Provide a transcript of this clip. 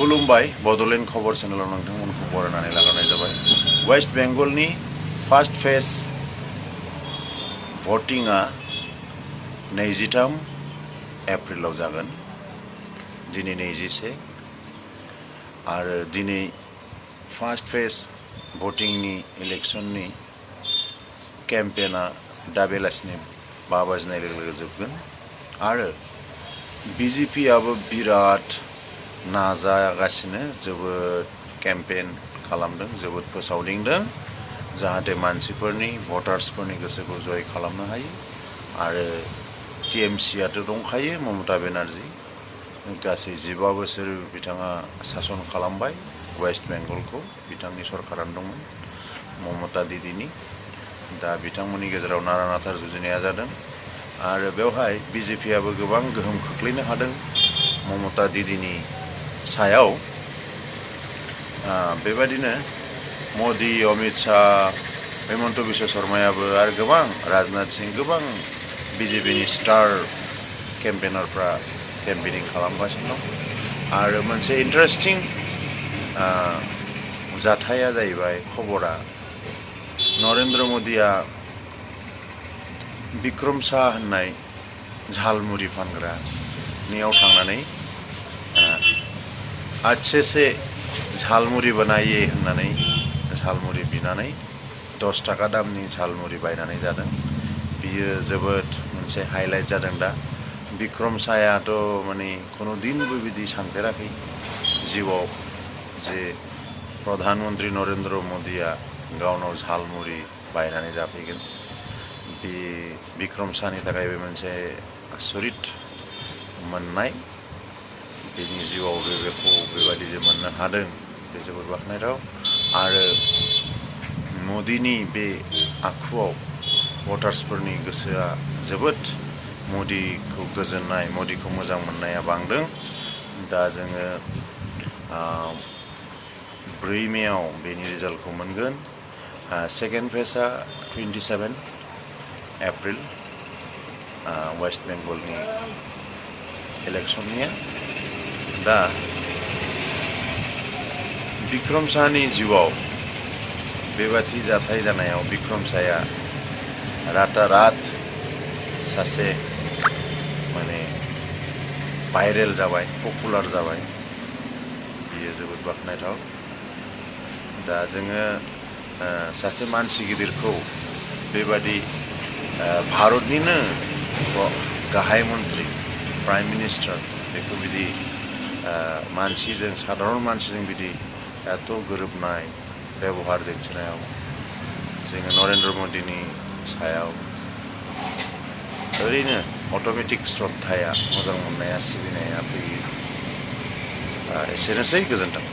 खुलुमबाय बड'लेण्ड खबर चेनेलाव नोंथांमोनखौ बरायनानै लाग्रोनाय जाबाय। वेस्ट बेंगलनि फार्स्ट फेज भटिंआ 23 एप्रिलाव जागोन। दिनै 21 आरो दिनै फार्स्ट फेज भटिंनि इलेक्शननि केम्पेना दा बेलासिनि 5 बाजिनाय लोगो जोबगोन आरो बीजेपी आबो बिराद नाजागासिनो जोबोद केम्पेन खालामदों, जोबोद फोसावदिंदों जाहाथे मानसिफोरनि भटार्सफोरनि गोसोखौ जय खालामनो हायो आरो टीएमसी आथ' दंखायो ममता बेनार्जी गासै 15 बोसोर बिथाङा सासन खालामबाय वेस्ट बेंगलखौ बिथांनि सरकारानो दंमोन ममता दिदिनि दा बिथांमोननि गेजेराव नारा नाथा जुजिनाया जादों आरो बेवहाय बीजेपी आबो गोबां गोहोम खोख्लैनो हादों ममता दिदिनि सायाव बेबादिनो मोदी अमित शाह हेमंत बिश्व शर्मायाबो आरो गोबां राजनाथ सिंह गोबां बीजेपीनि स्टार केम्पेनारफ्रा केम्पेनिं खालामगासिनो दं आरो मोनसे इन्टारेस्टिं जाथाया जाहैबाय खबरा नरेन्द्र मोदीआ विक्रम शाह होननाय झालमुरि फानग्रानियाव थांनानै अच्छे से झालमुरि बनाइए होननानै झालमुरि बिनानै 10 टाका दामनि झालमुरि बायनानै जादों। बियो जोबोद मोनसे हाइलाइट जादों दा विक्रम शाहआथ' माने कोनो दिनबो बिदि सानफेराखै जिउआव जे प्रधानमन्त्री नरेन्द्र मोदीआ गावनाव झालमुरि बायनानै जाफैगोन। बे विक्रम शाहनि थाखाय बे मोनसे आसरित मोननाय बेनि जिउआव बेखौ बेबायदि जे मोननो हादों बे जोबोद बाख्नायथाव आरो मोदीनि बे आखुआव भटार्सफोरनि गोसोआ जोबोद मोदीखौ गोजोननाय मोदीखौ मोजां मोननाया बांदों। दा जोङो 4 मेआव बेनि रिजाल्टखौ मोनगोन। सेकेन्ड फेजआ 27 एप्रिल वेस्ट बेंगलनि इलेक्शननिया दा विक्रम शाहनि जिउआव बेबादि जाथाय जानायाव विक्रम शाहआ रातारात सासे माने भाइरेल जाबाय पपुलार जाबाय बियो जोबोद बाख्नायथाव। दा जोङो सासे मानसि गिदिरखौ बेबादि भारतनिनो गाहाय मन्त्रि प्राइम मिनिस्टार बेखौ बिदि मानसिजों साधारन मानसिजों बिदि एत' गोरोबनाय बेबहार दिन्थिनायाव जोङो नरेन्द्र मोदीनि सायाव ओरैनो अट'मेटिक श्रद्धाया मोजां मोननाया सिबिनाया फैयो। एसेनोसै गोजोन्थों।